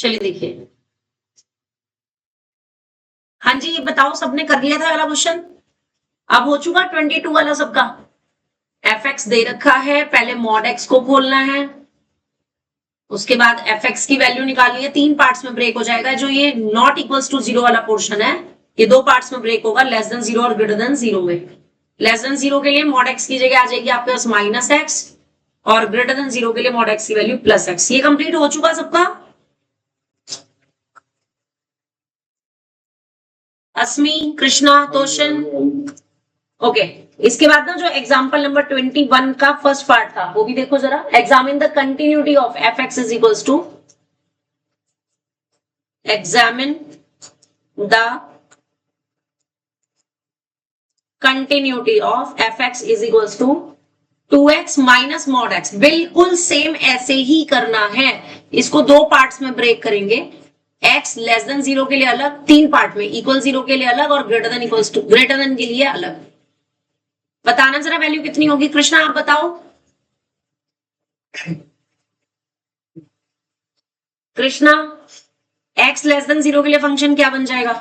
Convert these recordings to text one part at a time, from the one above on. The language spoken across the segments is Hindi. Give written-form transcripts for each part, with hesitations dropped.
चलिए देखिए, हाँ जी, बताओ सबने कर लिया था वाला क्वेश्चन? अब हो चुका 22 वाला सबका। एफ एक्स दे रखा है, पहले मॉड एक्स को खोलना है, उसके बाद एफ एक्स की वैल्यू निकालनी है। 3 पार्ट्स में ब्रेक हो जाएगा। जो ये नॉट इक्वल्स टू 0 वाला पोर्शन है, ये 2 पार्ट्स में ब्रेक होगा, लेस देन 0 और ग्रेटर देन 0 में। लेस देन 0 के लिए मॉड एक्स की जगह आ जाएगी आपके पास माइनस एक्स, और ग्रेटर देन 0 के लिए मॉड एक्स की वैल्यू प्लस एक्स। ये कंप्लीट हो चुका सबका? अस्मी, कृष्णा, तोशन, ओके। इसके बाद ना जो एग्जांपल नंबर 21 का फर्स्ट पार्ट था वो भी देखो जरा। Examine the continuity of f x is equals to, examine the continuity of f x is equals to 2x minus mod x. बिल्कुल सेम ऐसे ही करना है। इसको 2 पार्ट्स में ब्रेक करेंगे। x लेस देन 0 के लिए अलग, 3 पार्ट में, इक्वल 0 के लिए अलग और greater than equals to greater than के लिए अलग। बताना जरा वैल्यू कितनी होगी। कृष्णा आप बताओ। कृष्णा, x लेस देन 0 के लिए फंक्शन क्या बन जाएगा?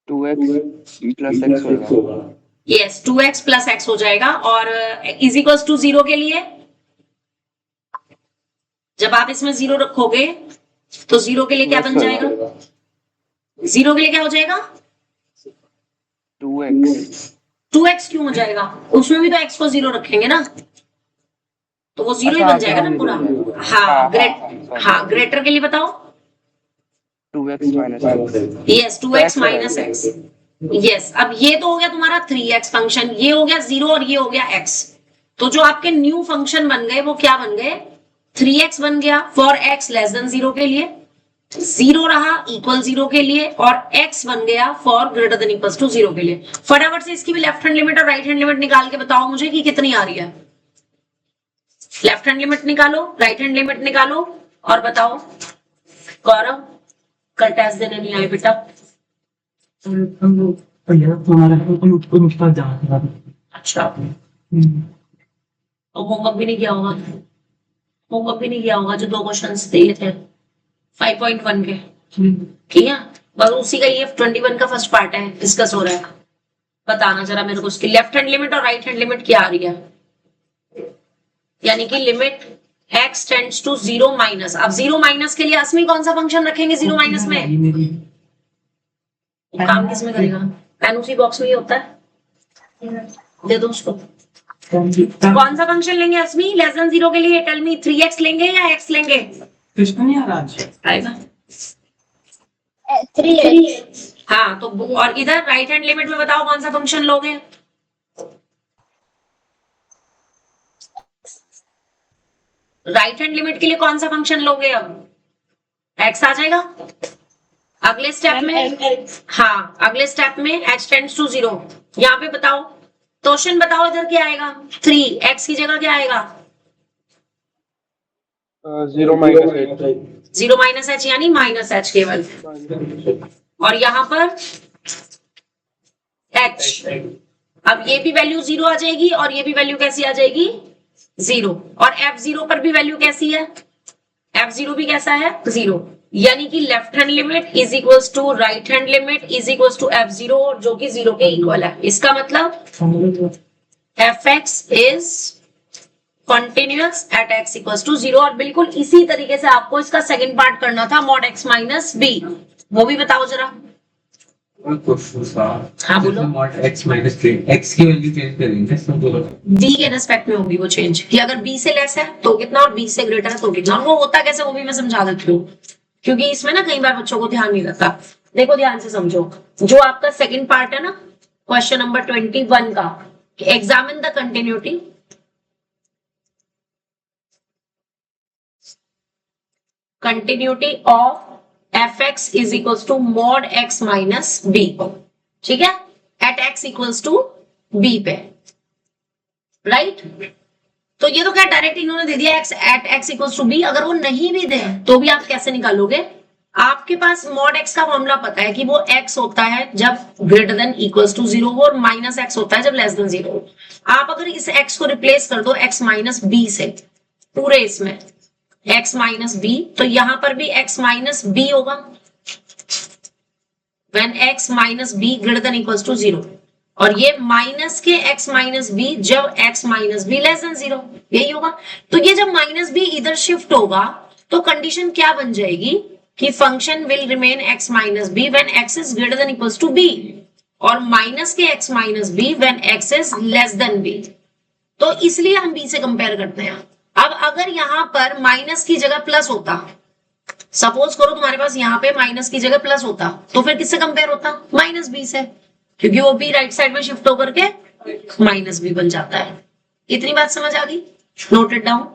2x प्लस एक्स होगा। यस, 2x प्लस एक्स हो जाएगा। और इज इक्वल्स टू 0 के लिए जब आप इसमें 0 रखोगे तो 0 के लिए क्या बन जाएगा? 0 के लिए क्या हो जाएगा? 2x क्यों हो जाएगा? उसमें भी तो x को 0 रखेंगे ना, तो वो 0 ही बन जाएगा ना पूरा। हाँ, ग्रेटर के लिए बताओ। 2x minus x. Yes, 2x minus x. Yes, अब ये तो हो गया तुम्हारा 3x फंक्शन, ये हो गया 0 और ये हो गया x। तो जो आपके न्यू फंक्शन बन गए वो क्या बन गए? 3x बन गया फॉर x लेस देन 0 के लिए, 0 रहा इक्वल 0 के लिए, और x बन गया for greater than equals to 0 के लिए। फटाफट से इसकी भी लेफ्ट हैंड लिमिट और राइट हैंड लिमिट निकाल के बताओ मुझे कि कितनी आ रही है। लेफ्ट हैंड लिमिट निकालो, राइट हैंड लिमिट निकालो और बताओ। गौरव, कल टेस्ट देने नहीं आए बेटा? अच्छा, होमवर्क भी नहीं किया होगा? होमवर्क भी नहीं किया होगा जो 2 क्वेश्चंस दिए थे 5.1 के, किया? बस उसी का ये 21 का फर्स्ट पार्ट है, डिस्कस हो रहा है। बताना जरा मेरे को उसकी लेफ्ट हैंड लिमिट और राइट हैंड लिमिट क्या आ रही है। यानी कि limit x tends to 0 minus. अब 0 माइनस के लिए अस्मी कौन सा फंक्शन रखेंगे 0 माइनस में? काम किसमें करेगा? पेन उसी बॉक्स में ही होता है, दे दो उसको। कौन सा फंक्शन लेंगे अस्मी लेस देन 0 के लिए? टेल मी, 3x लेंगे या x लेंगे? कृष्ण नहीं आ रहा आएगा 3x। हाँ, तो और इधर राइट हैंड लिमिट में बताओ कौन सा फंक्शन लोगे? राइट हैंड लिमिट के लिए कौन सा फंक्शन लोगे? अब x आ जाएगा अगले स्टेप में। हाँ, अगले स्टेप में h टेंड्स टू 0। यहाँ पे बताओ, तोशन बताओ इधर क्या आएगा? 3x की जगह क्या आएगा? 0 माइनस h यानी माइनस h केवल। और यहाँ पर h। अब ये भी वैल्यू 0 आ जाएगी और ये भी वैल्यू कैसी आ जाएगी? 0। और f0 पर भी वैल्यू कैसी है? f0 भी कैसा है? 0। यानी कि left hand limit is equals to right hand limit is equals to f0, जो कि 0 के इक्वल है। इसका मतलब fx is continuous at x equals to 0। और बिल्कुल इसी तरीके से आपको इसका सेकंड पार्ट करना था, मॉड x माइनस b। वो भी बताओ जरा। हाँ बोलो। x माइनस 3 x की वैल्यू चेंज करेंगे b के रेस्पेक्ट में होगी वो चेंज, कि अगर b से लेस है तो कितना और b से ग्रेटर है तो कितना। वो होता कैसे वो भी मैं समझा देती हूँ, क्योंकि इसमें ना कई बार बच्चों को ध्यान नहीं रहता। देखो ध्यान से समझो, जो आपका सेकंड पार्ट है ना क्वेश्चन नंबर 21 का, examine the continuity of fx is equals to mod x minus b। ठीक है, at x equals to b पे, राइट? तो ये तो क्या डायरेक्ट इन्होंने दे दिया x at x equals to b। अगर वो नहीं भी दे तो भी आप कैसे निकालोगे? आपके पास मॉड x का फॉर्मूला पता है कि वो x होता है जब ग्रेटर देन इक्वल्स टू 0 हो, और माइनस x होता है जब लेस देन 0 हो। आप अगर इस x को रिप्लेस कर दो x माइनस b से पूरे इसमें, x माइनस बी, तो यहां पर भी x माइनस बी होगा when x minus b greater than equals to 0, और ये माइनस के x माइनस बी जब x minus b less than 0, यही होगा। तो ये जब माइनस बी इधर शिफ्ट होगा तो कंडीशन क्या बन जाएगी कि function will remain x minus b when x is greater than equals to b, और माइनस के x minus b when x is less than b। तो इसलिए हम b से कंपेयर करते हैं। अब अगर यहां पर माइनस की जगह प्लस होता, सपोज करो तुम्हारे पास यहां पे माइनस की जगह प्लस होता, तो फिर किससे कंपेयर होता? माइनस बी से, क्योंकि वो बी राइट साइड में शिफ्ट होकर के माइनस बी बन जाता है। इतनी बात समझ आ गई? नोटेड डाउन,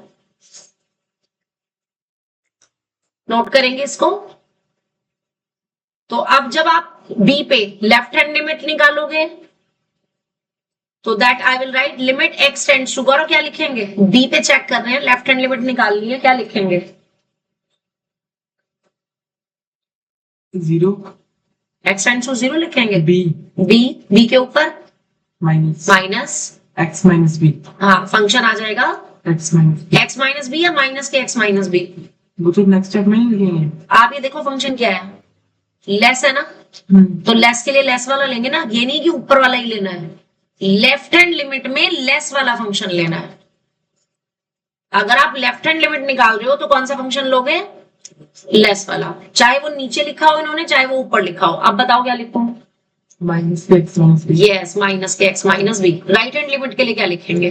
नोट करेंगे इसको। तो अब जब आप बी पे लेफ्ट हैंड लिमिट निकालोगे तो that I will right limit x tends to, Gaurav क्या लिखेंगे? बी पे चेक कर रहे हैं, लेफ्ट हैंड लिमिट निकालनी है, क्या लिखेंगे? 0 एक्स टेंड्स टू 0 लिखेंगे। b बी के ऊपर minus minus x minus b, हाँ फंक्शन आ जाएगा x minus b। x minus b या माइनस के x माइनस बी? वो तो नेक्स्ट स्टेप में ही लिखेंगे। आप ये देखो फंक्शन क्या है, लेस है ना, तो लेस के लिए लेस वाला लेंगे ना, ये नहीं कि ऊपर वाला ही लेना है। लेफ्ट हैंड लिमिट में लेस वाला फंक्शन लेना है। अगर आप लेफ्ट हैंड लिमिट निकाल रहे हो तो कौन सा फंक्शन लोगे? लेस वाला, चाहे वो नीचे लिखा हो इन्होंने, चाहे वो ऊपर लिखा हो। अब बताओ क्या लिखूं? माइनस के x minus b। Yes, minus के x minus b. Right hand limit के लिए क्या लिखेंगे?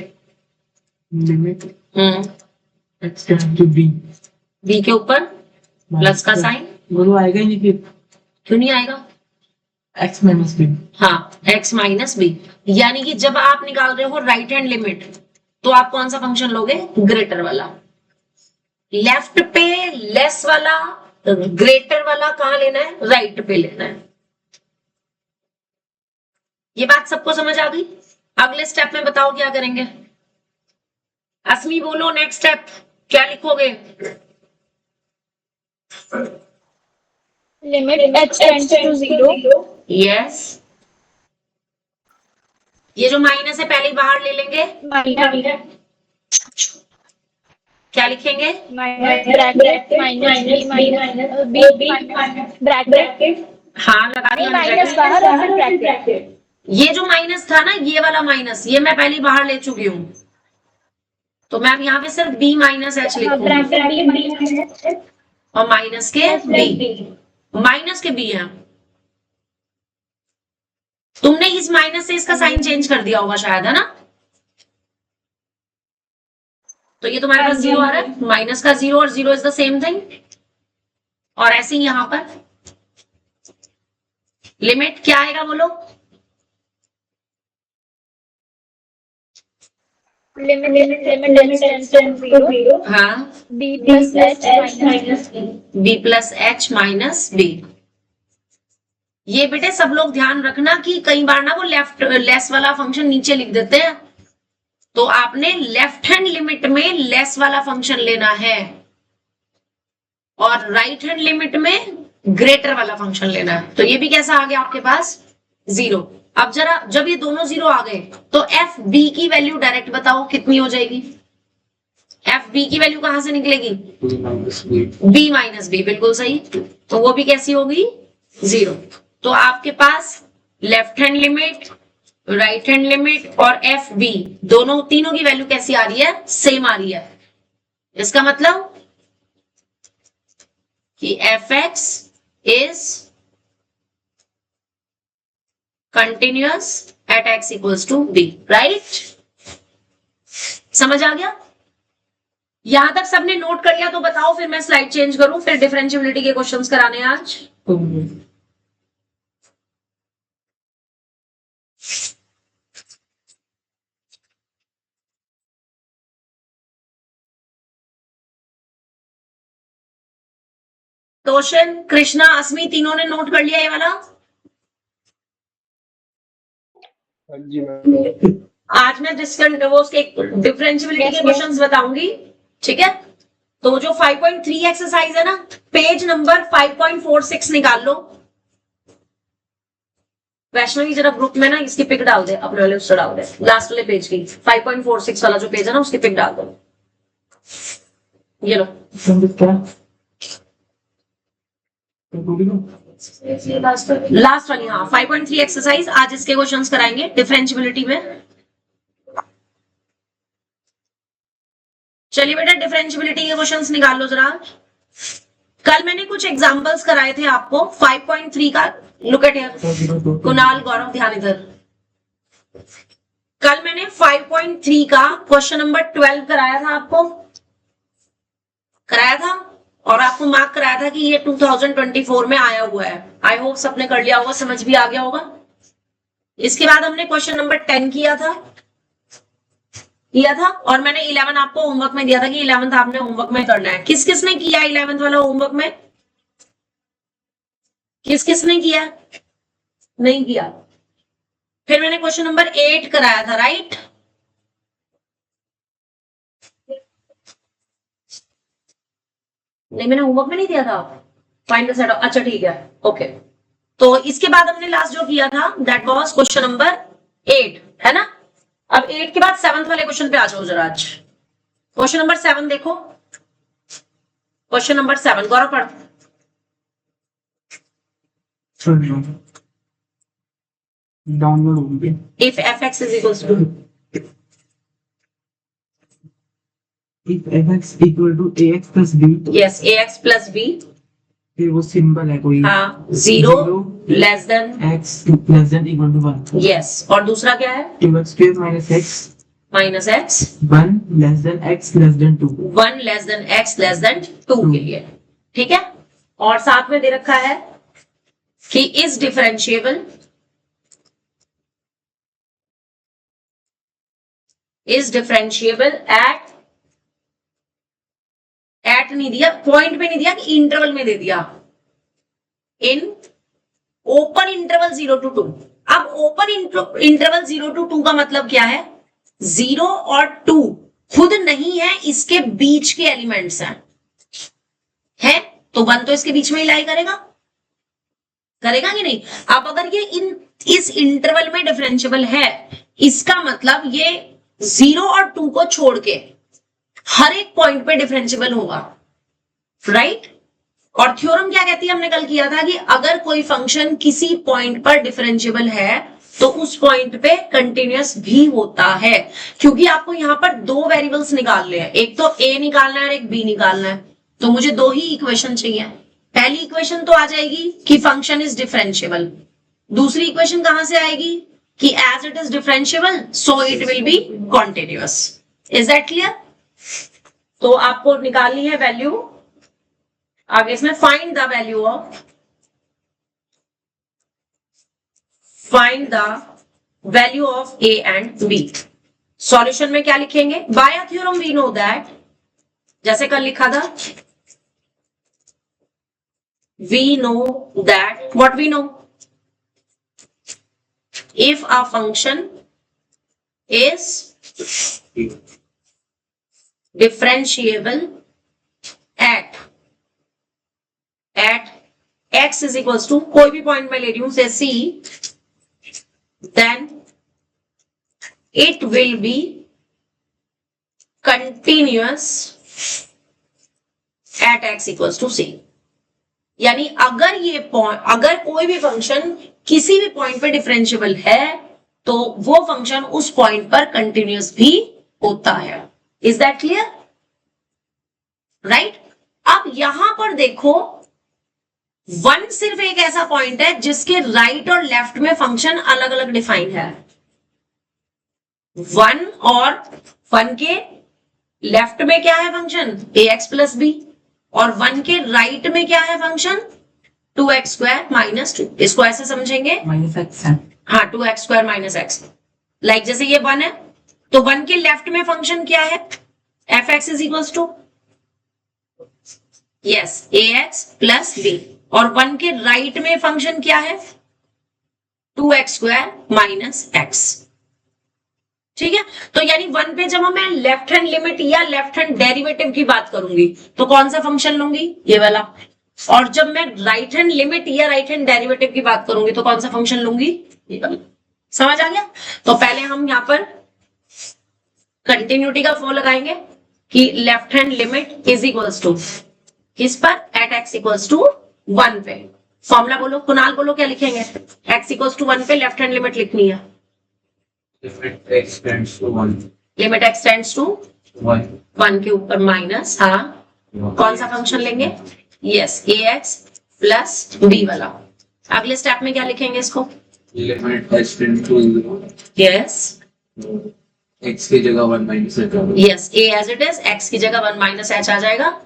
Limit x tends to b, b के ऊपर प्लस का साइन, वो तो आएगा ही नहीं फिर, क्यों नहीं आएगा? x minus b। हाँ, x माइनस बी, यानी कि जब आप निकाल रहे हो राइट हैंड लिमिट तो आप कौन सा फंक्शन लोगे? ग्रेटर वाला। लेफ्ट पे लेस वाला, ग्रेटर वाला कहां लेना है? राइट पे लेना है। ये बात सबको समझ आ गई? अगले स्टेप में बताओ क्या करेंगे? अस्मी बोलो, नेक्स्ट स्टेप क्या लिखोगे? Limit h tends to 0। Yes, ये जो माइनस है पहले ही बाहर ले लेंगे, क्या लिखेंगे? ब्रैकेट माइनस b ब्रैकेट हाँ लगा दिया मैंने माइनस bracket। बाहर और फिर ब्रैकेट। ये जो माइनस था ना, ये वाला माइनस, ये मैं पहले ही बाहर ले चुकी हूँ, तो मैं अब यहाँ पे सिर्फ b माइनस एच लिखूंगी और माइनस के b, माइनस के b है। तुमने इस माइनस से इसका साइन चेंज कर दिया होगा शायद, है ना? तो ये तुम्हारे पास 0 आ रहा है, माइनस का 0 और 0 इज द सेम थिंग। और ऐसे ही यहां पर लिमिट क्या आएगा बोलो? लिमिट h टेंड्स टू 0 हाँ, b plus h minus b plus h minus b. ये बेटे सब लोग ध्यान रखना कि कई बार ना वो लेफ्ट लेस वाला फंक्शन नीचे लिख देते हैं, तो आपने लेफ्ट हैंड लिमिट में लेस वाला फंक्शन लेना है और राइट हैंड लिमिट में ग्रेटर वाला फंक्शन लेना है। तो ये भी कैसा आ गया आपके पास? 0। अब जरा जब ये दोनों 0 आ गए तो एफ बी की वैल्यू डायरेक्ट बताओ कितनी हो जाएगी? एफ बी की वैल्यू कहां से निकलेगी? बी माइनस बी, बिल्कुल सही। तो वो भी कैसी होगी? 0। तो आपके पास left hand limit, right hand limit और एफ बी दोनों तीनों की वैल्यू कैसी आ रही है? सेम आ रही है। इसका मतलब कि f x is continuous at x equals to b, right? समझ आ गया? यहां तक सबने नोट कर लिया तो बताओ, फिर मैं स्लाइड चेंज करूं, फिर डिफरेंशिएबिलिटी के क्वेश्चंस कराने हैं आज। तोशन, कृष्णा, अस्मी तीनों ने नोट कर लिया ये वाला? हाँ जी मैम। आज मैं डिफरेंशिएबिलिटी के क्वेश्चंस बताऊंगी, ठीक है? तो जो 5.3 एक्सरसाइज है ना, पेज नंबर 5.46 निकाल लो। वैष्णवी जरा ग्रुप में ना इसकी पिक डाल दे, अपने वाले उससे डाल दे, लास्ट वाले पेज की 5.46 वाला जो पेज है ना उसकी पिक डाल दो। ये लो समझ क्या लास्ट वाली, हाँ 5.3 एक्सरसाइज आज इसके क्वेश्चंस कराएंगे डिफरेंशियबिलिटी में। चलिए बेटा डिफरेंशियबिलिटी के क्वेश्चंस निकाल लो जरा। कल मैंने कुछ एग्जांपल्स कराए थे आपको 5.3 का। लुक एट हियर, कुणाल गौरव ध्यान इधर। कल मैंने 5.3 का क्वेश्चन नंबर 12 कराया था आपको, कराया था, और आपको मार्क कराया था कि ये 2024 में आया हुआ है। आई होप सबने कर लिया होगा, समझ भी आ गया होगा। इसके बाद हमने क्वेश्चन नंबर 10 किया था, और मैंने 11 आपको होमवर्क में दिया था कि 11th आपने होमवर्क में करना है। किस किस ने किया 11th वाला होमवर्क में? किस किस ने किया? नहीं किया। फिर मैंने क्वेश्चन नंबर 8 कराया था, राइट? नहीं, मैंने होमवर्क में नहीं दिया था। फाइंड द सेट ऑफ, अच्छा ठीक है, ओके। तो इसके बाद हमने लास्ट जो किया था दैट वाज क्वेश्चन नंबर 8, है ना? अब 8 के बाद 7th वाले क्वेश्चन पे आ जाओ जरा। आज क्वेश्चन नंबर 7 देखो। क्वेश्चन नंबर 7 गौरव पढ़। डाउनलोड हो गया। If fx is equals to, If fx equal to ax plus b, yes ax plus b, फिर वो सिंबल है कोई, हाँ 0 less than, x less than equal to 1, yes, और दूसरा क्या है? 2x square minus x, minus x, 1 less than x less than 2, 1 less than x less than 2 के लिए, ठीक है? और साथ में दे रखा है कि is differentiable, is differentiable eight नहीं दिया, पॉइंट पे नहीं दिया, कि इंटरवल में दे दिया, इन ओपन इंटरवल 0 to 2। अब ओपन इंटरवल 0 to 2 का मतलब क्या है? 0 और 2 खुद नहीं है, इसके बीच के एलिमेंट्स हैं, है? तो 1 तो इसके बीच में ही लाई करेगा, करेगा कि नहीं? अब अगर ये इस इंटरवल में डिफरेंशिएबल है, इसका मतलब ये 0 और 2 को छोड़ के हर एक पॉइंट पे डिफरेंशिएबल होगा, राइट? और थ्योरम क्या कहती है, हमने कल किया था कि अगर कोई फंक्शन किसी पॉइंट पर डिफरेंशिएबल है तो उस पॉइंट पे कंटिन्यूअस भी होता है, क्योंकि आपको यहां पर दो वेरिएबल्स निकालने हैं, एक तो a निकालना है और एक b निकालना है। तो मुझे दो ही इक्वेशन चाहिए। पहली इक्वेशन तो आ जाएगी कि फंक्शन इज डिफरेंशिएबल, दूसरी इक्वेशन कहां से आएगी कि as it is differentiable so it will be continuous. Is that clear? तो आपको निकालनी है वैल्यू आगे इसमें, find the value of, find the value of a and b। Solution में क्या लिखेंगे? By a theorem we know that, जैसे कल लिखा था, we know that, what we know, if a function is differentiable at x is equals to, कोई भी पॉइंट में ले रही हूं से c, then it will be continuous at x equals to c। यानी अगर ये पॉइंट, अगर कोई भी फंक्शन किसी भी पॉइंट पे डिफरेंशिएबल है तो वो फंक्शन उस पॉइंट पर कंटिन्यूअस भी होता है। Is that clear? राइट? अब यहां पर देखो, 1 सिर्फ एक ऐसा पॉइंट है जिसके राइट और लेफ्ट में फंक्शन अलग अलग डिफाइन है। 1 और 1 के लेफ्ट में क्या है फंक्शन? ax प्लस b, और 1 के राइट में क्या है फंक्शन? 2x square minus 2। इसको ऐसे समझेंगे, माइनस एक्स है, हाँ 2x square minus x. Like जैसे ये 1 है तो 1 के लेफ्ट में फंक्शन क्या है? fx is equals to, yes ax plus b, और 1 के राइट में फंक्शन क्या है? 2x square minus x. ठीक है? तो यानी 1 पे जब मैं लेफ्ट हैंड लिमिट या लेफ्ट हैंड डेरिवेटिव की बात करूंगी तो कौन सा फंक्शन लूंगी? ये वाला। और जब मैं राइट हैंड लिमिट या राइट हैंड डेरिवेटिव की बात करूंगी तो कौन सा फंक्शन लूंगी? ये वाला। समझ आ गया? तो पहले हम यहां पर कंटिन्यूटी का फॉर लगाएंगे, कि left hand limit is equals to किस पर, एट एक्स इक्वल्स टू 1 पे। फॉर्मूला बोलो, कुणाल बोलो क्या लिखेंगे। एक्स इक्वल्स टू 1 पे लेफ्ट हैंड लिमिट लिखनी है। Limit x tends to 1. Limit x tends to 1. 1 के ऊपर माइनस, हाँ कौन सा फंक्शन लेंगे, यस ए एक्स प्लस बी वाला। अगले स्टेप में क्या लिखेंगे इसको, Limit h tends to 0. Yes X की जगह 1 minus h होगा. Yes a as it is, x की जगह 1 माइनस एच आ जाएगा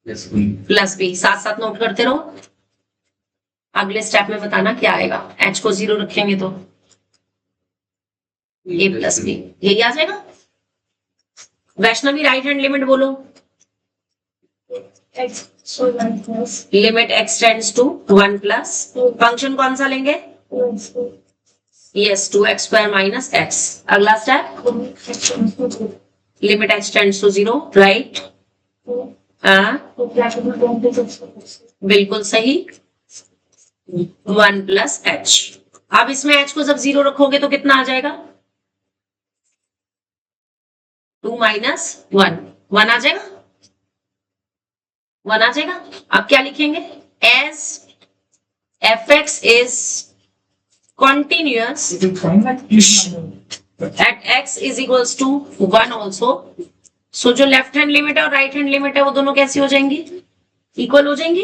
Yes, B. Plus B. साथ साथ नोट करते रहो, अगले स्टेप में बताना क्या आएगा। एच को 0 रखेंगे तो ए प्लस बी, यही आ जाएगा। वैष्णवी राइट हैंड लिमिट बोलो, X so 1 plus limit x tends to 1 plus function कौन सा लेंगे, 1 so yes 2x square minus x. अगला step, x tends to 0. Limit h tends to 0, right, हाँ So bracket में 1 plus x plus. बिल्कुल सही, 1 प्लस एच। अब इसमें एच को जब 0 रखोगे तो कितना आ जाएगा, 2 माइनस 1, 1 आ जाएगा, 1 आ जाएगा। अब क्या लिखेंगे, as f x is continuous at x is equals to 1 also. So जो लेफ्ट हैंड लिमिट है और राइट हैंड लिमिट है वो दोनों कैसी हो जाएंगी, इक्वल हो जाएंगी,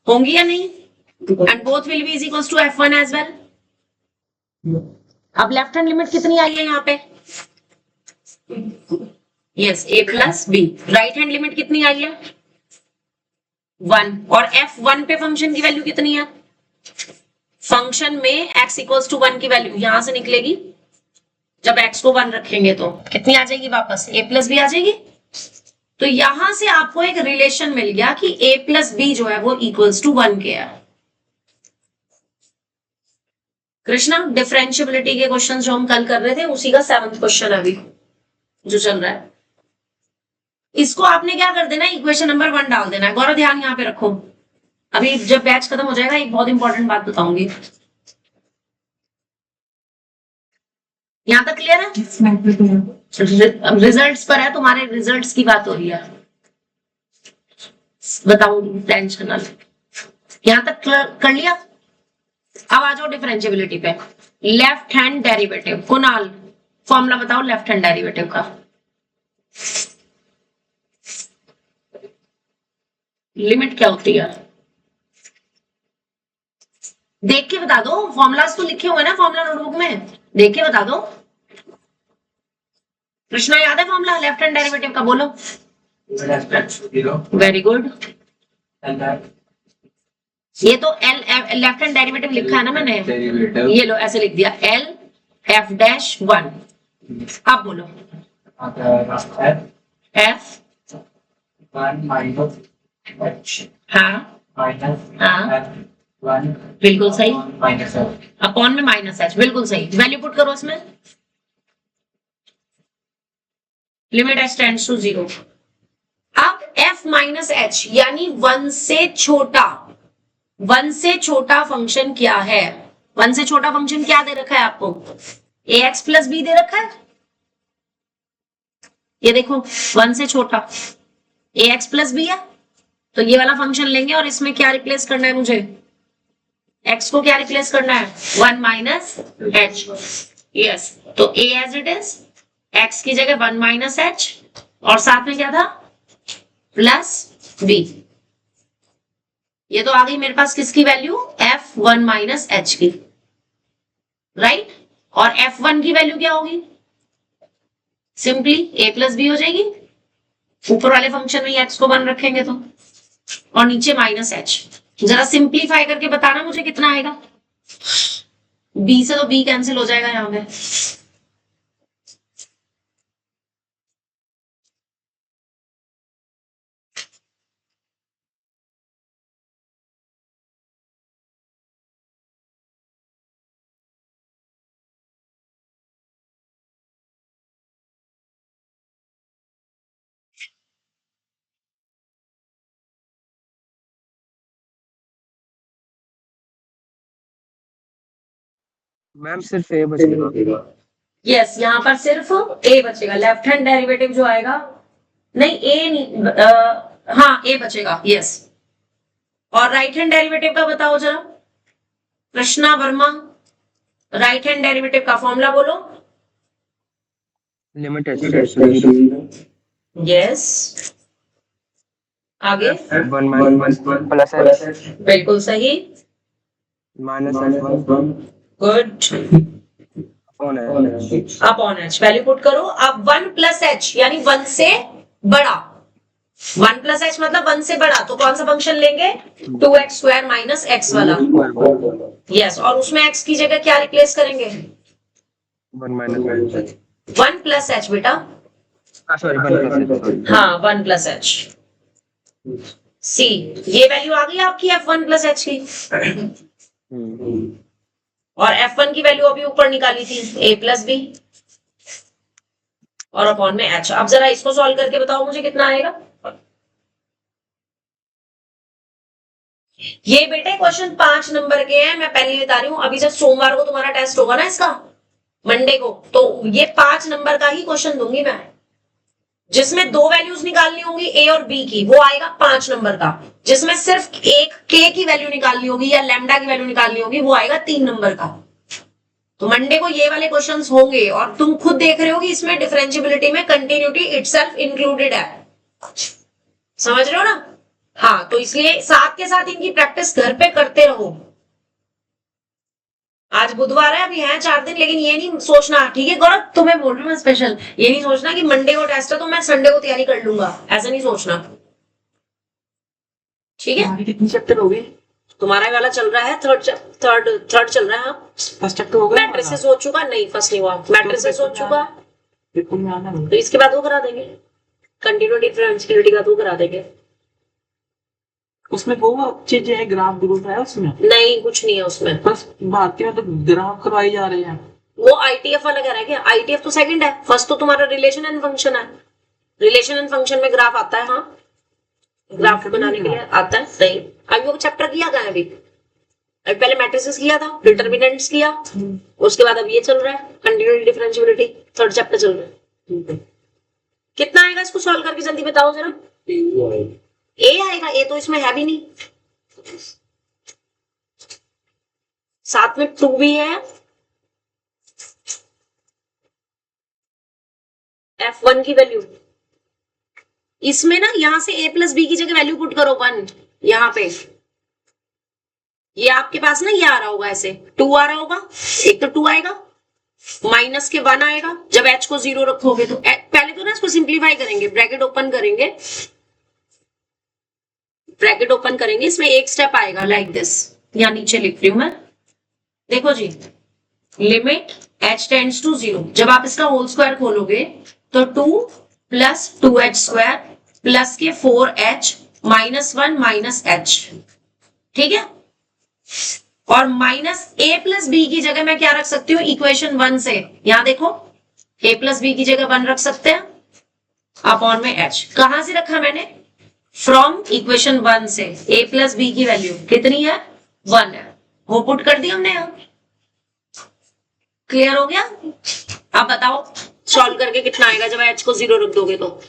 होंगी या नहीं, and both will be is equals to f1 as well. अब लेफ्ट हैंड लिमिट कितनी आई है यहाँ पे, yes a plus b. Right hand limit कितनी आई है, 1, और f1 पे फंक्शन की वैल्यू कितनी है, फंक्शन में x इक्वल्स टू 1 की वैल्यू यहां से निकलेगी, जब x को 1 रखेंगे तो कितनी आ जाएगी वापस, a प्लस बी आ जाएगी। तो यहां से आपको एक रिलेशन मिल गया कि a प्लस बी जो है वो इक्वल्स टू 1 के है। कृष्णा, डिफरेंशिएबिलिटी के क्वेश्चन जो हम कल कर रहे थे उसी का 7th क्वेश्चन अभी जो चल रहा है, इसको आपने क्या कर देना, इक्वेशन नंबर 1 डाल देना है। गौरव ध्यान यहाँ पे रखो, अभी जब बैच खत्म हो जाएगा एक बहुत इंपॉर्टेंट बात बताऊंगी। यहां तक क्लियर है, अब रिजल्ट्स पर है, तुम्हारे रिजल्ट्स की बात हो रही है, बताऊंगी, टेंशन ना लो। यहां तक कर लिया। अब आ जाओ डिफरेंशिएबिलिटी पे, left hand derivative. Kunal formula बताओ लेफ्ट हैंड डेरिवेटिव का, लिमिट क्या होती है, देख के बता दो, फॉर्मूलाज तो लिखे हुए ना फॉर्मूला नोटबुक में, देख के बता दो। कृष्णा याद है फॉर्मूला लेफ्ट हैंड डेरिवेटिव का, बोलो। वेरी गुड, ये तो एल लेफ्ट हैंड डेरिवेटिव लिखा है ना मैंने, ये लो ऐसे लिख दिया, एल एफ डैश 1। अब बोलो एफ 1 minus h हाँ minus हाँ f1 बिल्कुल सही, minus h. अपॉन में माइनस एच, बिल्कुल सही। वैल्यू पुट करो इसमें, लिमिट एच टेंड्स टू 0। अब f माइनस एच यानी 1 से छोटा, 1 से छोटा फंक्शन क्या है, 1 से छोटा फंक्शन क्या दे रखा है आपको, ax प्लस बी दे रखा है, ये देखो 1 से छोटा ax प्लस बी है, तो ये वाला फंक्शन लेंगे और इसमें क्या रिप्लेस करना है मुझे, x को क्या रिप्लेस करना है, 1 माइनस एच, यस। तो a as it is, x की जगह 1 माइनस एच, और साथ में क्या था प्लस b। ये तो आ गई मेरे पास किसकी वैल्यू, f1 माइनस एच की, राइट। और f1 की वैल्यू क्या होगी, सिंपली a प्लस बी हो जाएगी, ऊपर वाले फंक्शन में x को 1 रखेंगे तो, और नीचे माइनस एच। जरा सिंप्लीफाई करके बताना मुझे कितना आएगा, b से तो b कैंसिल हो जाएगा यहाँ पे, मैम सिर्फ ए बचेगा। यस यहाँ पर सिर्फ ए बचेगा, लेफ्ट हैंड डेरिवेटिव जो आएगा, नहीं ए नहीं, हाँ ए बचेगा, यस। और राइट हैंड डेरिवेटिव का बताओ जरा, Krishna Varma, right hand derivative का फॉर्मूला बोलो। Limit h tends to 0 yes, आगे 1 माइनस 1 प्लस h बिल्कुल सही, minus h1 good, on h upon h value put करो। अब 1 प्लस एच यानी 1 से बड़ा, 1 प्लस एच मतलब 1 से बड़ा, तो कौन सा फंक्शन लेंगे, 2x स्क्वायर माइनस एक्स वाला, यस। और उसमें x की जगह क्या रिप्लेस करेंगे, 1 माइनस 1 प्लस एच बेटा, सॉरी 1 प्लस h हाँ 1 प्लस एच। सी, ये वैल्यू आ गई आपकी f1 प्लस एच की, और f1 की वैल्यू अभी ऊपर निकाली थी a प्लस बी और अपॉन में h। अब जरा इसको सॉल्व करके बताओ मुझे कितना आएगा। ये बेटे क्वेश्चन 5 नंबर के हैं, मैं पहले बता रही हूँ। अभी जब सोमवार को तुम्हारा टेस्ट होगा ना इसका, मंडे को, तो ये 5 नंबर का ही क्वेश्चन दूंगी मैं, जिसमें 2 वैल्यूज निकालनी होगी ए और बी की, वो आएगा 5 नंबर का। जिसमें सिर्फ एक के की वैल्यू निकालनी होगी या लैम्डा की वैल्यू निकालनी होगी, वो आएगा 3 नंबर का। तो मंडे को ये वाले क्वेश्चंस होंगे, और तुम खुद देख रहे हो कि इसमें डिफरेंशिएबिलिटी में कंटिन्यूटी इटसेल्फ इंक्लूडेड है, समझ रहे हो ना। हाँ, तो इसलिए साथ के साथ इनकी प्रैक्टिस घर पे करते रहो। आज बुधवार है, अभी है 4 दिन, लेकिन ये नहीं सोचना, ठीक है गौरव, तुम्हें बोल रही हूँ मैं स्पेशल, ये नहीं सोचना कि मंडे को टेस्ट है तो मैं संडे को तैयारी कर लूंगा, ऐसा नहीं सोचना, ठीक है। कितने चैप्टर हो गए, तुम्हारा वाला चल रहा है थर्ड चल रहा है। फर्स्ट चैप्टर हो गया, मैट्रिसेस हो चुका, नहीं फर्स्ट नहीं हुआ, मैट्रिसेस हो चुका, बिल्कुल में आना है। तो इसके बाद वो करा देंगे, कंटिन्यूटी डिफरेंशिएबिलिटी का वो करा देंगे। उसमें वो चीजें है, ग्राफ ग्रुप है उसमें, नहीं कुछ नहीं है उसमें, बस बात की मतलब ग्राफ करवाई जा रही है। वो आईटीएफ वाला कह रहा है क्या, आईटीएफ तो सेकंड है, फर्स्ट तो तुम्हारा रिलेशन एंड फंक्शन है। रिलेशन एंड फंक्शन में ग्राफ आता है, हाँ ग्राफ बनाने के लिए आता है। नहीं, अभी वो चैप्टर किया था अभी पहले मैट्रिसेस किया था, डिटरमिनेंट्स किया, उसके बाद अब ये चल रहा है कंटिन्यूटी डिफरेंशिएबिलिटी, थर्ड चैप्टर चल रहा है। कितना आएगा इसको सॉल्व करके जल्दी बताओ जरा। ए आएगा, ए तो इसमें है भी नहीं, साथ में 2 भी है, f1 की वैल्यू इसमें ना, यहां से a प्लस बी की जगह वैल्यू पुट करो 1, यहाँ पे ये आपके पास ना ये आ रहा होगा, ऐसे 2 आ रहा होगा, एक तो 2 आएगा, माइनस के 1 आएगा, जब h को 0 रखोगे तो पहले तो ना इसको सिंप्लीफाई करेंगे, ब्रैकेट ओपन करेंगे, ब्रैकेट ओपन करेंगे, इसमें एक स्टेप आएगा लाइक दिस, यहाँ नीचे लिख रही हूं मैं, देखो जी, लिमिट h टेंड्स टू 0, जब आप इसका होल स्क्वायर खोलोगे तो 2 प्लस 2h स्क्वायर प्लस के 4h माइनस 1 माइनस h, ठीक है। और माइनस a प्लस बी की जगह मैं क्या रख सकती हूँ, इक्वेशन 1 से, यहां देखो a प्लस बी की जगह 1 रख सकते हैं, अपॉन में h, कहां से रखा मैंने, फ्रॉम इक्वेशन 1 से। a प्लस बी की वैल्यू कितनी है, 1 है, वो पुट कर दी हमने यहां, क्लियर हो गया। अब बताओ सॉल्व करके कितना आएगा जब h को 0 रख दोगे तो।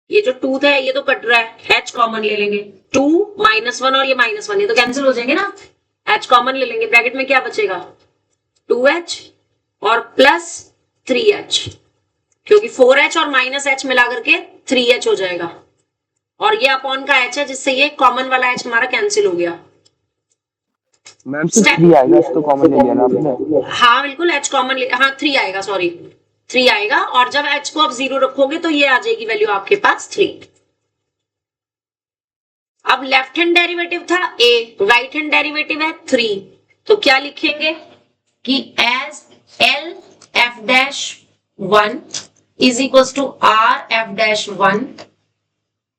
ये जो 2 था ये तो कट रहा है, h कॉमन ले लेंगे, 2 -1 और ये -1 ये तो कैंसिल हो जाएंगे ना, h कॉमन ले लेंगे, ब्रैकेट में क्या बचेगा 2h और प्लस 3h, क्योंकि 4h और -h मिला करके 3h हो जाएगा, और ये अपॉन का h है, जिससे ये कॉमन वाला h हमारा कैंसिल हो गया। मैम 3 आएगा, इसको कॉमन ले लिया ना आपने। हाँ बिल्कुल, h कॉमन ले, हाँ 3 आएगा, सॉरी 3 आएगा, और जब h को आप 0 रखोगे तो ये आ जाएगी वैल्यू आपके पास 3। अब लेफ्ट हैंड डेरिवेटिव था a, राइट हैंड डेरिवेटिव है 3, तो क्या लिखेंगे कि as l f dash 1 is equal to r f dash 1,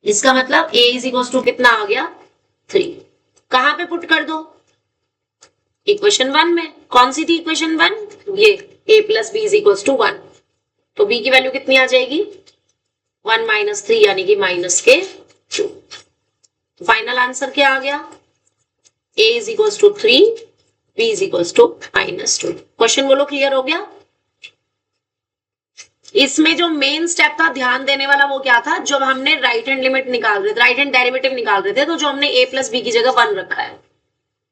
इसका मतलब a इज इक्वल टू कितना आ गया 3। कहां पे पुट कर दो, इक्वेशन 1 में, कौन सी थी इक्वेशन 1, ये a plus b is equal to 1, तो b की वैल्यू कितनी आ जाएगी 1 माइनस 3 यानी कि माइनस के 2। तो फाइनल आंसर क्या आ गया a is equals to 3 b is equals to minus 2। Question बोलो क्लियर हो गया। इसमें जो मेन स्टेप था ध्यान देने वाला वो क्या था, जब हमने राइट हैंड लिमिट निकाल रहे थे, राइट हैंड डेरिवेटिव निकाल रहे थे, तो जो हमने a प्लस बी की जगह 1 रखा है,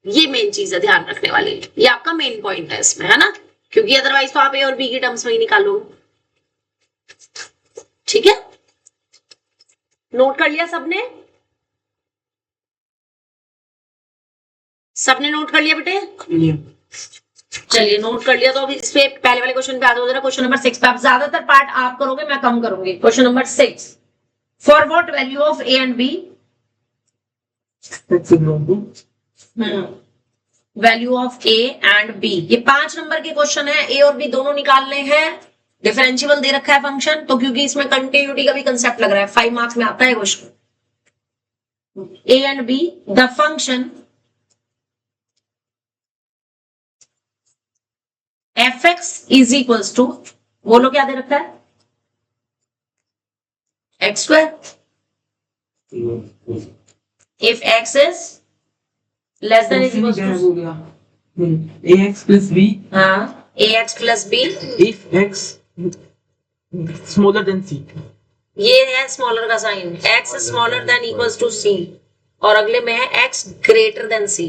ये मेन चीज है ध्यान रखने वाली। ये आपका मेन पॉइंट है इसमें, है ना, क्योंकि अदरवाइज तो आप a और b की टर्म्स में ही निकालोगे। ठीक है, नोट कर लिया सबने? सबने नोट कर लिया बेटे? चलिए नोट कर लिया तो अभी इस पे पहले वाले क्वेश्चन पे आ जाओ जरा। क्वेश्चन नंबर 6 पे आप ज्यादातर पार्ट आप करोगे, मैं कम करूंगी। Question number 6, for what value of a and b, value of a and b, ये 5 नंबर के क्वेश्चन है। a और b दोनों निकालने हैं, डिफरेंशिएबल दे रखा है फंक्शन, तो क्योंकि इसमें कंटिन्यूटी का भी कंसेप्ट लग रहा है, 5 मार्क्स में आता है question. a and b, the function fx is equals to, बोलो क्या दे रखा है, x square. If x is less than is equals to ax plus b हाँ ax plus b, if x smaller than c। ये है स्मॉलर का sign, x smaller than equals to c, और अगले में है x ग्रेटर देन c।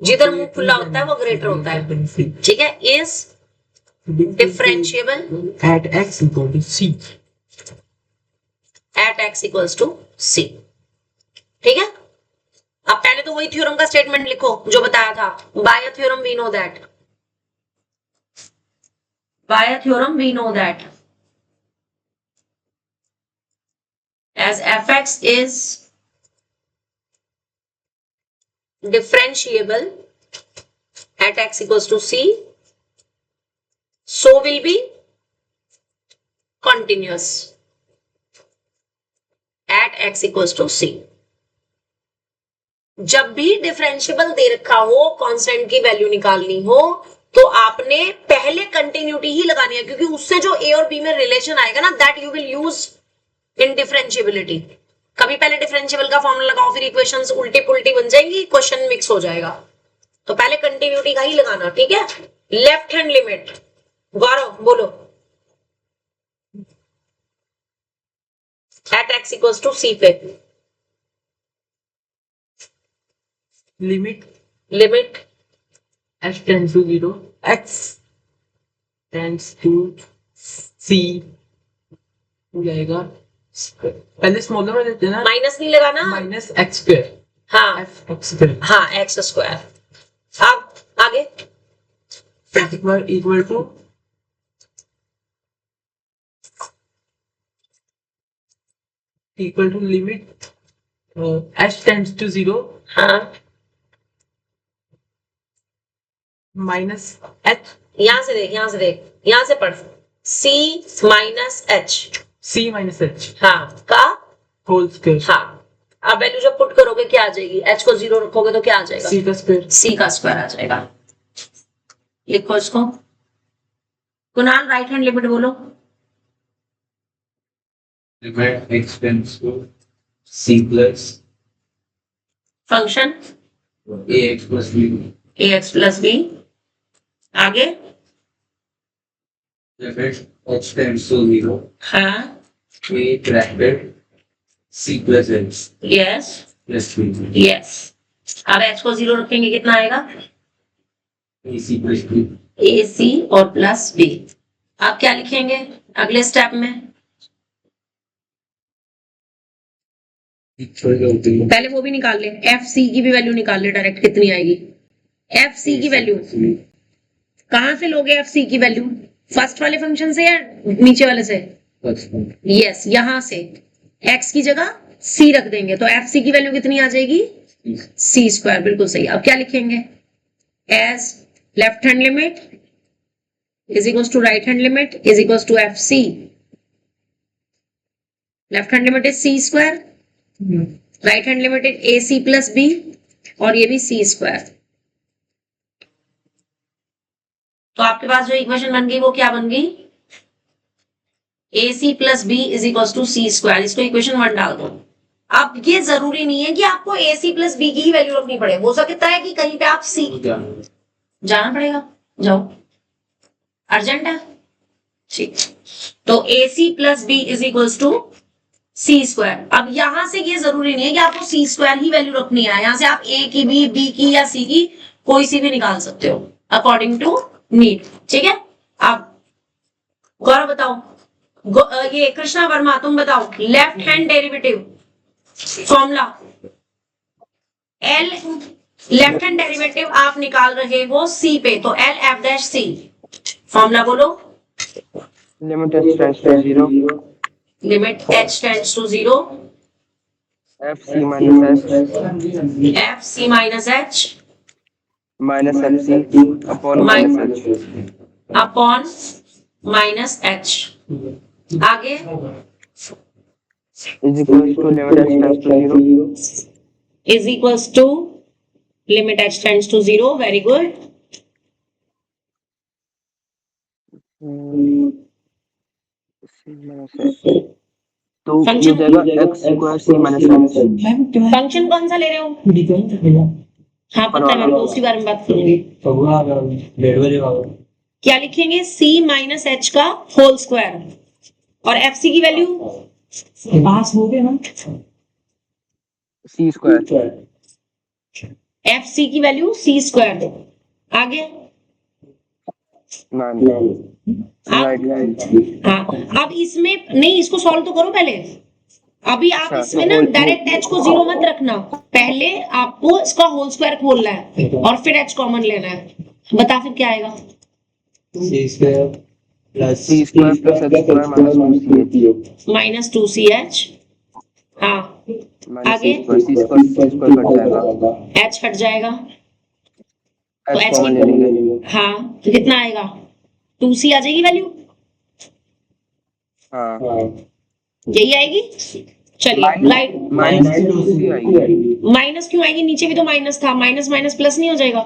जिधर मुंह खुला होता है वो ग्रेटर होता है। ठीक है, is differentiable at x equal to c। At x equals to c। ठीक है, अब पहले तो वही थ्योरम का स्टेटमेंट लिखो जो बताया था। By a theorem we know that, by a theorem we know that as fx is differentiable at x equals to c, so will be continuous at x equals to c। जब भी डिफरेंशिएबल दे रखा हो, कांस्टेंट की वैल्यू निकालनी हो, तो आपने पहले कंटिन्यूटी ही लगानी है, क्योंकि उससे जो a और b में रिलेशन आएगा ना, that you will use in differentiability. कभी पहले डिफरेंशिएबल का फॉर्मूला लगाओ, फिर इक्वेशंस उल्टी पुल्टी बन जाएंगी, क्वेश्चन मिक्स हो जाएगा। तो पहले कंटिन्यूटी का ही लगाना। ठीक है, लेफ्ट हैंड लिमिट, गौरव बोलो, at x equals to c पे limit x tends to 0, x tends to c हो जाएगा। पहले स्मॉलर में लेते हैं ना, माइनस नहीं लगाना, माइनस एक्स स्क्वायर। हाँ f x स्क्वायर, हाँ एक्स स्क्वायर। अब आगे equal to limit h tends to 0 हाँ माइनस h, यहां से देख, यहां से पढ़, c minus h, c minus h हाँ का होल स्क्वायर। हाँ। अब वैल्यू जब पुट करोगे क्या आ जाएगी, h को 0 रखोगे तो क्या आ जाएगा, c का स्क्वायर, c का स्क्वायर आ जाएगा। लिखो इसको। कुणाल राइट हैंड लिमिट बोलो। Limit x tends to c plus function ax plus b, ax plus b, आगे limit h tends to 0, हाँ a bracket c plus h yes plus b, yes. अब h को 0 रखेंगे कितना आएगा, ac plus b, ac और प्लस b। आप क्या लिखेंगे अगले स्टेप में, पहले वो भी निकाल ले, एफ सी की भी वैल्यू निकाल ले डायरेक्ट, कितनी आएगी एफ सी की वैल्यू। कहां से लोगे एफ सी की वैल्यू, फर्स्ट वाले फंक्शन से या नीचे वाले से, यस यहां से एक्स की जगह सी रख देंगे, तो एफ सी की वैल्यू कितनी आ जाएगी, सी स्क्वायर। बिल्कुल सही। अब क्या लिखेंगे, as left hand limit is equals to right hand limit is equals to f c. Left hand limit is c square, right hand limit is a c plus b, और ये भी सी स्क्वायर। तो आपके पास जो इक्वेशन बन गई वो क्या बन गई, AC plus b is equal to c square, इसको इक्वेशन 1 डाल दो। अब ये जरूरी नहीं है कि आपको AC प्लस बी की ही वैल्यू रखनी पड़े, हो सकता है कि कहीं पे आप सी जाना पड़ेगा, जाओ, अर्जेंट है, ठीक। तो AC plus b is equal to c square. अब यहां से ये जरूरी नहीं है कि आपको सी स्क्वायर ही वैल्यू रखनी है, यहां से आप ए की भी, बी की या सी की कोई सी भी निकाल सकते हो अकॉर्डिंग टू नीड, ठीक है। अब गौरव बताओ, ये कृष्णा वर्मा तुम बताओ, left hand derivative formula L, left hand derivative आप निकाल रहे हो सी पे, तो L F dash C, formula बोलो। Limit h tends to 0, limit h tends to 0, fc minus F C minus H fc upon minus h upon minus H. आगे is equal to limit h tends to 0, is equals to limit h tends to 0, very good. तो ये हो जाएगा x square c minus h। Function कौन सा ले रहे हो? हाँ पता है, मैं उसी बारे में बात करूंगी। क्या लिखेंगे? c माइनस h का होल स्क्वायर, और एफ सी की वैल्यू पास हो गए ना, c स्क्वायर, एफ सी की वैल्यू सी स्क्वायर। आगे हाँ, अब इसमें नहीं, इसको सॉल्व तो करो पहले। अभी आप इसमें ना डायरेक्ट h को 0 मत रखना, पहले आपको इसका होल स्क्वायर खोलना है और फिर h कॉमन लेना है। बता फिर क्या आएगा? C square plus c square plus h square minus 2ch। हाँ आगे c स्क्वायर कट जाएगा, h कट जाएगा, तो h h कॉमन ले लेंगे। हाँ तो कितना आएगा? 2c आ जाएगी वैल्यू, हाँ यही आएगी। चलिए राइट, माइनस 2c आएगी। माइनस क्यों आएगी? नीचे भी तो माइनस था, माइनस माइनस प्लस नहीं हो जाएगा?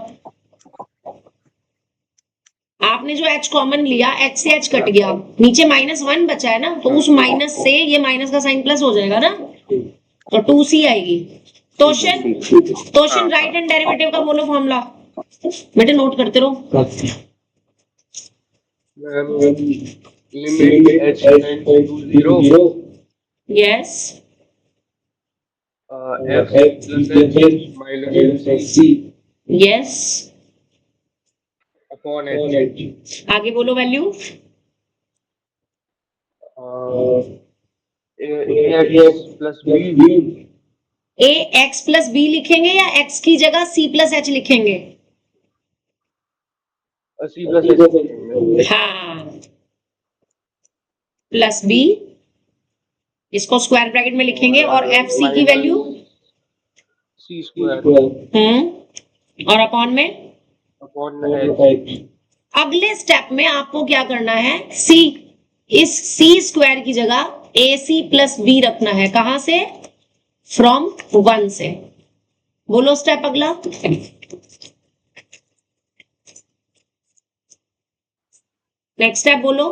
आपने जो h कॉमन लिया, h से h कट गया, नीचे -1 बचा है ना, तो उस माइनस से ये माइनस का साइन प्लस हो जाएगा ना, तो 2c आएगी। तोशन राइट हैंड डेरिवेटिव का बोलो फॉर्मूला, बेटे नोट करते रहो। Limit h tends to 0, yes, f plus h minus c yes, upon h। आगे बोलो value. ax plus b, a x plus b लिखेंगे या x की जगह c प्लस h लिखेंगे? c plus h। हाँ, प्लस बी, इसको स्क्वायर ब्रैकेट में लिखेंगे, और एफ सी की वैल्यू c स्क्वायर और अपॉन में अपॉन h। अगले स्टेप में आपको क्या करना है? c, इस c स्क्वायर की जगह ac प्लस b रखना है। कहां से? फ्रॉम 1 से। बोलो स्टेप अगला। नेक्स्ट स्टेप बोलो,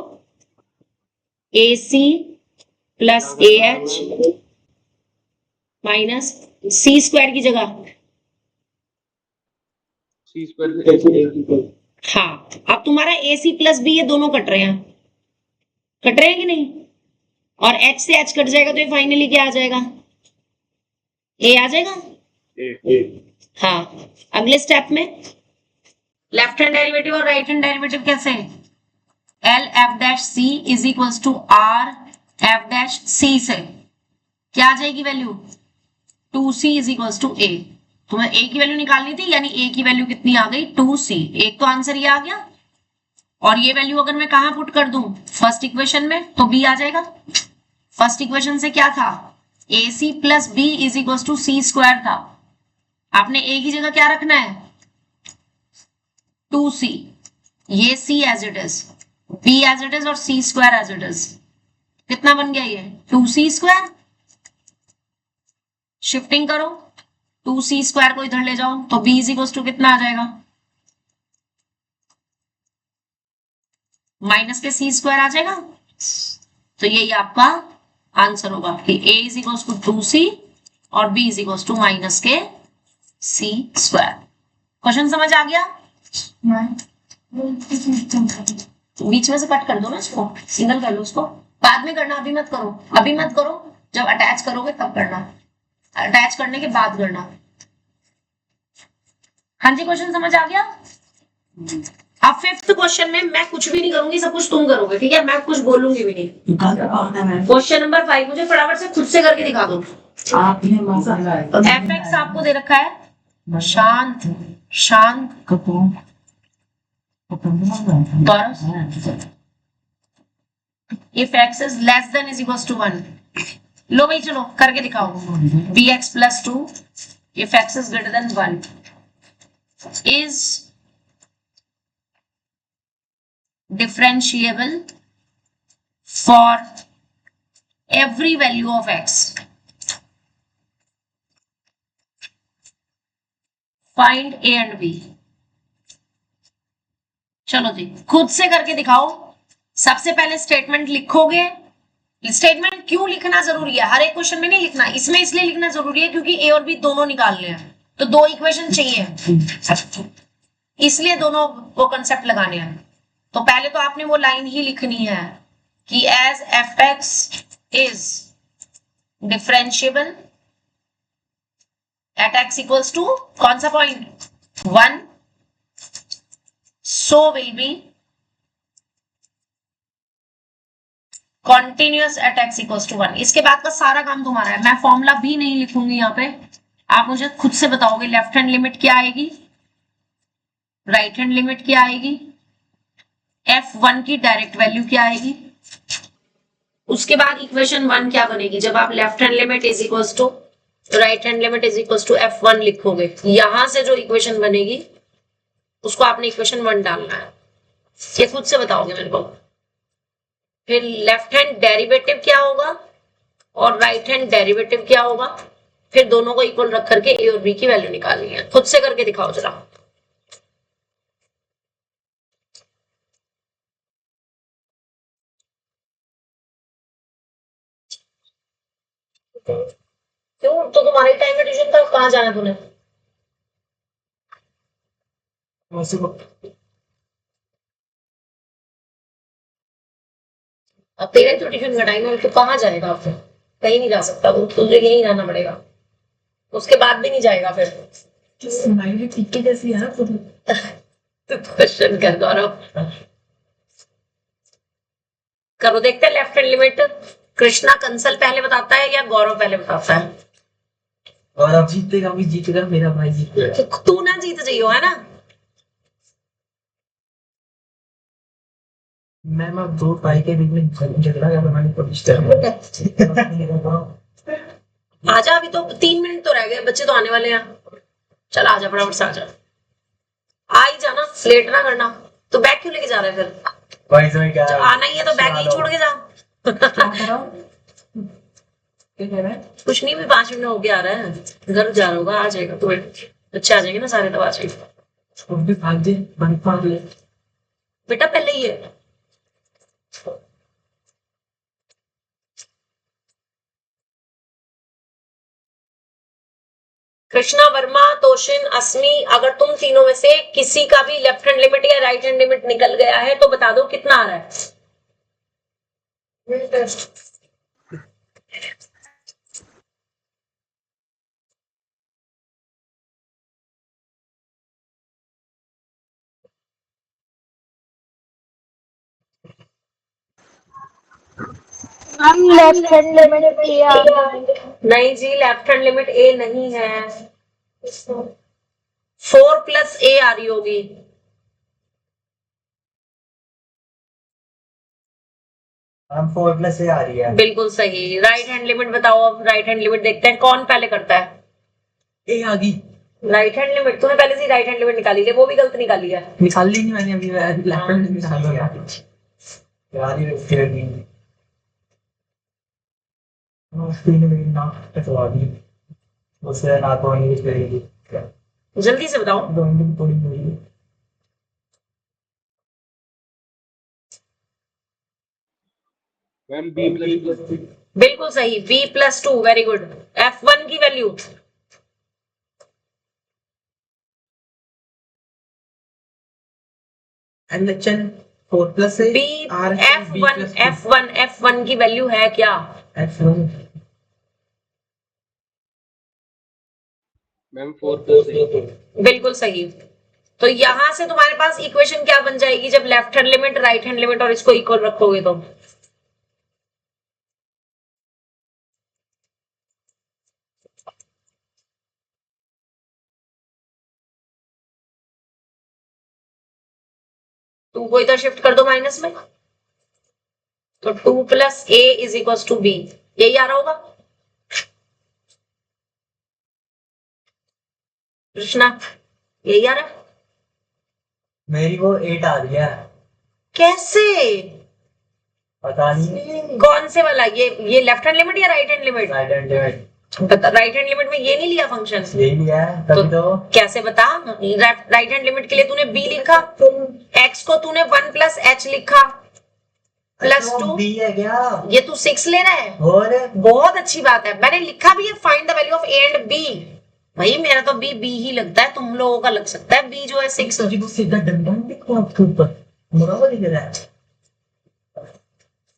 AC plus AH minus C square की जगह, c स्क्वायर। हाँ अब तुम्हारा AC प्लस B ये दोनों कट रहे हैं, कट रहे हैं कि नहीं? और H से H कट जाएगा तो ये फाइनली क्या आ जाएगा? A आ जाएगा। हाँ, अगले स्टेप में लेफ्ट हैंड डेरिवेटिव और राइट हैंड डेरिवेटिव कैसे? L F dash C is equals to R F dash C से क्या आ जाएगी value? 2c is equals to a। तुम्हें a की वैल्यू निकालनी थी, यानी a की वैल्यू कितनी आ गई? 2c। एक तो आंसर ये आ गया, और ये वैल्यू अगर मैं कहां पुट कर दूं? फर्स्ट इक्वेशन में, तो b आ जाएगा। फर्स्ट इक्वेशन से क्या था? ac plus b is equals to c square था। आपने a की जगह क्या रखना है? 2c, ये c as it is, b as it is, और c square as it is. कितना बन गया ये? 2c square. शिफ्टिंग करो, 2c स्क्वायर को इधर ले जाओ, तो b इज इक्वल्स टू कितना आ जाएगा? माइनस के c स्क्वायर आ जाएगा। तो यही आपका आंसर होगा कि a is equal to 2c और b is equal to minus के c स्क्वायर। क्वेश्चन समझ आ गया? बीच में से कट कर दो ना इसको, सिंगल कर लो उसको, बाद में करना, अभी मत करो, अभी मत करो, जब अटैच करोगे तब करना, अटैच करने के बाद करना। हाँ जी, क्वेश्चन समझ आ गया? अब फिफ्थ क्वेश्चन में मैं कुछ भी नहीं करूंगी, सब कुछ तुम करोगे, ठीक है? मैं कुछ बोलूंगी भी नहीं। क्वेश्चन नंबर 5 मुझे फटाफट से खुद से करके दिखा दो। एफ एक्स आपको दे रखा है शांत शांत if x is less than is equal to 1। लो भाई चलो करके दिखाओ। B x plus 2 if x is greater than 1 is differentiable for every value of x. Find a and b. चलो जी खुद से करके दिखाओ। सबसे पहले स्टेटमेंट लिखोगे। स्टेटमेंट क्यों लिखना जरूरी है? हर एक क्वेश्चन में नहीं लिखना, इसमें इसलिए लिखना जरूरी है क्योंकि ए और बी दोनों निकालने हैं, तो दो इक्वेशन चाहिए, इसलिए दोनों को कंसेप्ट लगाने हैं। तो पहले तो आपने वो लाइन ही लिखनी है कि as f x is differentiable at x equals to कौन सा point 1, so will be continuous at x equals to 1। इसके बाद का सारा काम तुम्हारा है, मैं फॉर्मूला भी नहीं लिखूंगी यहाँ पे, आप मुझे खुद से बताओगे लेफ्ट हैंड लिमिट क्या आएगी, राइट हैंड लिमिट क्या आएगी, f1 की डायरेक्ट वैल्यू क्या आएगी, उसके बाद इक्वेशन 1 क्या बनेगी जब आप left hand limit is equals to right hand limit is equals to f1 लिखोगे। यहां से जो इक्वेशन बनेगी उसको आपने इक्वेशन 1 डालना है, ये खुद से बताओगे मेरे को। फिर लेफ्ट हैंड डेरिवेटिव क्या होगा और राइट हैंड डेरिवेटिव क्या होगा, फिर दोनों को इक्वल रख करके ए और बी की वैल्यू निकालनी है। खुद से करके दिखाओ जरा। क्यों? तो तुम्हारे टाइम में ट्यूशन था, कहाँ जाना तूने? अब तेरे तो ट्यूशन का टाइम है, तो कहाँ जाएगा? आप कहीं नहीं जा सकता, तुझे यहीं रहना पड़ेगा, उसके बाद भी नहीं जाएगा फिर। जैसी है तो क्वेश्चन कर गौरव, करो देखते हैं left hand limit. Krishna Kansal पहले बताता है या गौरव पहले बताता है? गौरव जीतेगा, भी जीतेगा, मेरा भाई जीतेगा। तो तू ना जीत जाइयो, है ना? मैम अब दो भाई के बीच में झगड़ा क्या बनाने को आजा, अभी तो 3 मिनट तो रह गए, बच्चे तो आने वाले हैं। चल आजा, फटाफट से आजा, आ ही जाना, लेट ना करना। तो बैग क्यों लेके जा रहा है फिर? भाई तुम्हें क्या आना ही है तो बैग ही छोड़ के जा। कुछ नहीं, भी 5 मिनट हो गया आ रहा है, घर जा रहा होगा, आ जाएगा, तो बच्चे आ जाएंगे ना सारे, तब आ जाएंगे। बेटा पहले ही है। कृष्णा, वर्मा, तोशिन, अस्मी, अगर तुम तीनों में से किसी का भी लेफ्ट हैंड लिमिट या राइट हैंड लिमिट निकल गया है तो बता दो कितना आ रहा है। हम लेफ्ट हैंड लिमिट किया नहीं जी, लेफ्ट हैंड लिमिट ए नहीं है, 4 प्लस ए आ रही होगी। हम 4 प्लस ए आ रही है, बिल्कुल सही। राइट हैंड लिमिट बताओ, अब राइट हैंड लिमिट देखते हैं कौन पहले करता है। ए आ गई राइट हैंड लिमिट, तूने पहले से राइट हैंड लिमिट निकाली है, वो भी गलत निकाली है। निकाल ली नहीं मैंने अभी, लेफ्ट हैंड निकाल लिया यार, ये फिर नहीं ना कटवा दी उसे, ना तो इंग्लिश करेगी। जल्दी से बताओ। मैम B+2 बिल्कुल सही, B+2, वेरी गुड। F1 की value LHN 4+A B, RHN F1 B+2 F1 F1 की वैल्यू है क्या? F1 मैम 4+A बिल्कुल सही। तो यहां से तुम्हारे पास इक्वेशन क्या बन जाएगी जब left hand limit, right hand limit और इसको इक्वल रखोगे तो? टू को इधर शिफ्ट कर दो माइनस में, तो 2+A = B, यही आ रहा होगा कृष्णा, यही आ रहा है? मेरी वो 8 आ रही है, कैसे? पता नहीं। कौन से वाला? ये लेफ्ट हैंड लिमिट या right hand limit? Right hand limit, right hand limit में ये नहीं लिया फंक्शन? यही लिया है तभी तो। कैसे बता? राइट हैंड लिमिट के लिए तूने B लिखा, x को तूने 1+h लिखा, +2 B है क्या? ये तू 6 ले रहा है? और बहुत अच्छी बात है, मैंने लिखा भी है find the value of A and B। भाई मेरा तो B ही लगता है, तुम लोगों का लग सकता है B जो है 6। तुझे तो सीधा डंडा दिखा आपके ऊपर, बराबर दिख रहा है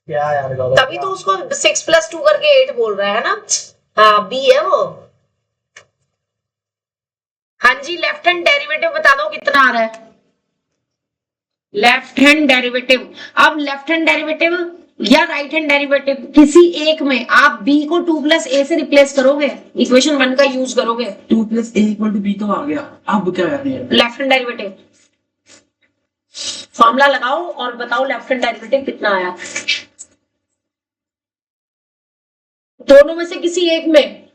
क्या यार? तभी तो उसको 6+2 करके 8 बोल रहा है ना। हाँ B है वो। हाँ जी, लेफ्ट हैंड डेरिवेटिव बता दो कितना आ रहा है? लेफ्ट हैंड डेरिवेटिव, अब लेफ्ट हैंड डेरिवेटिव या राइट हैंड डेरिवेटिव किसी एक में आप B को 2+A से रिप्लेस करोगे, इक्वेशन 1 का यूज करोगे। 2+A = B तो आ गया, अब क्या करना है? लेफ्ट हैंड डेरिवेटिव फॉर्मूला लगाओ और बताओ लेफ्ट हैंड डेरिवेटिव कितना आया। दोनों में से किसी एक में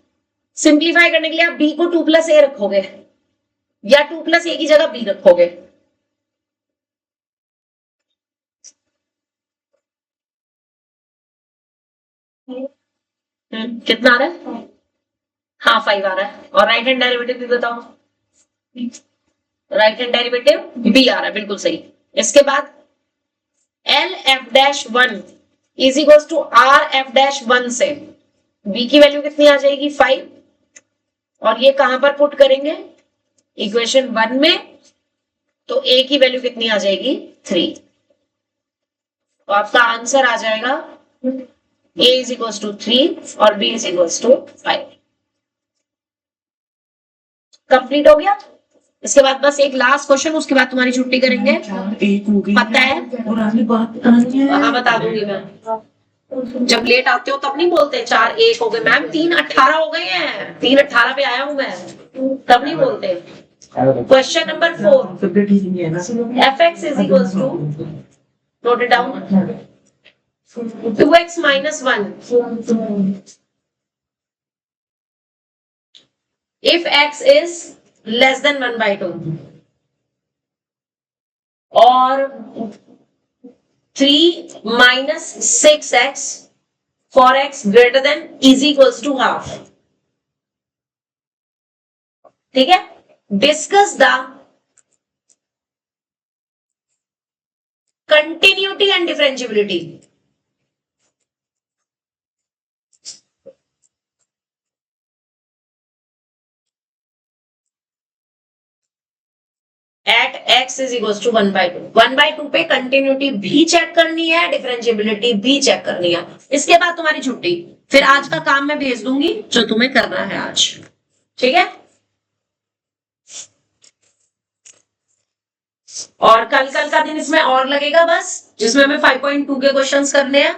सिंप्लीफाई करने के लिए आप B को 2+A रखोगे या 2+A की जगह B रखोगे? कितना आ रहा है? हाँ 5 आ रहा है। और राइट हैंड डेरिवेटिव भी बताओ। राइट हैंड डेरिवेटिव B आ रहा है, बिल्कुल सही। इसके बाद LF'1 = RF'1 से B की वैल्यू कितनी आ जाएगी? 5। और ये कहां पर पुट करेंगे? इक्वेशन 1 में, तो A की वैल्यू कितनी आ जाएगी? 3। तो आपका आंसर आ जाएगा A = 3 और B = 5। कंप्लीट हो गया। इसके बाद बस एक लास्ट क्वेश्चन, उसके बाद तुम्हारी छुट्टी करेंगे। पता है? और आगे बात करनी है। हाँ बता दूंगी मैं। जब लेट आते हो तब नहीं बोलते 4 1 हो गए मैम, 3 18 हो गए हैं, 3 18 पे आया हूं मैं, तब नहीं बोलते। क्वेश्चन नंबर 4, सब्जेक्ट ही नहीं है ना। fx = note it down 2x - 1 if x is less than 1/2 or 3 - 6x for x greater than = half। ठीक है, discuss the continuity and differentiability. At x = 1/2। 1/2 पे कंटिन्यूटी भी चेक करनी है, डिफरेंशियबिलिटी भी चेक करनी है। इसके बाद तुम्हारी छुट्टी, फिर आज का काम मैं भेज दूंगी जो तुम्हें करना है आज। ठीक है, और कल का दिन इसमें और लगेगा बस, जिसमें हमें 5.2 के क्वेश्चंस करने हैं।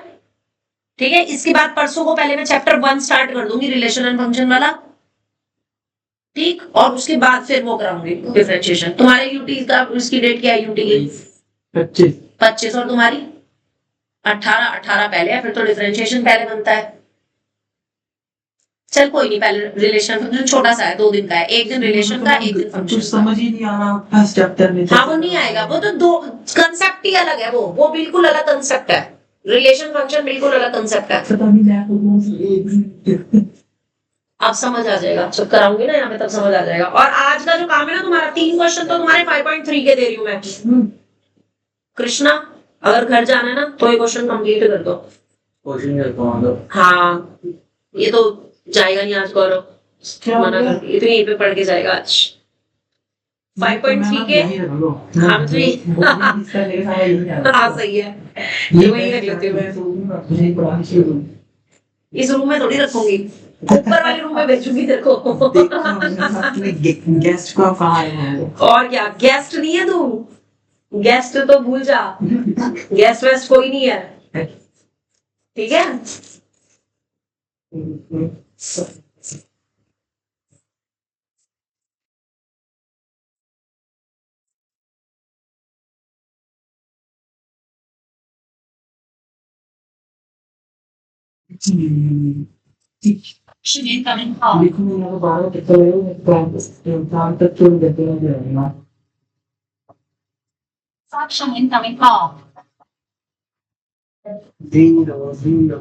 ठीक है, इसके बाद परसों को पहले मैं चैप्टर 1 स्टार्ट कर दूंगी, रिलेशन एंड फंक्शन वाला। ठीक, और उसके बाद फिर वो कराऊंगी डिफरेंशिएशन। तुम्हारे यूटी का इसकी डेट क्या है? यूटी की 25 और तुम्हारी 18 पहले है, फिर तो डिफरेंशिएशन पहले बनता है। चल कोई नहीं, पहले रिलेशन फंक्शन छोटा सा है, 2 दिन का है, एक दिन रिलेशन का, एक दिन फंक्शन। समझ ही नहीं आ रहा फर्स्ट चैप्टर में। हाँ वो नहीं आएगा, वो तो दो कंसेप्ट ही अलग है, वो बिल्कुल अलग कंसेप्ट है। रिलेशन फंक्शन बिल्कुल अलग कंसेप्ट है। पता नहीं मैं अब समझ आ जाएगा, जब कराऊंगी ना यहाँ पे तब समझ आ जाएगा। और आज का जो काम है ना तुम्हारा, 3 क्वेश्चन तो तुम्हारे 5.3 के दे रही हूँ मैं। कृष्णा, अगर घर जाना है ना तो ये क्वेश्चन कंप्लीट कर दो, कोचिंग करता हूँ तो हाँ ये तो जाएगा नहीं आज गौरव, क्या हो मना गया? कर, ये तो यहीं पे पढ़ के जाएगा आज 5.3 के। हम तो हाँ सही है, ये वही रख लेती हूँ मैं, इस रूम में थोड़ी रखूंगी, ऊपर वाले रूम में भेजूंगी तेरे को। गेस्ट को कहा है और क्या, गेस्ट नहीं है तू, गेस्ट तो भूल जा, गेस्ट वेस्ट कोई नहीं है, ठीक है। Should incoming call. देखो मैंने 12 कितने काम तक छोड़ देते हैं ना Function incoming call. 0 0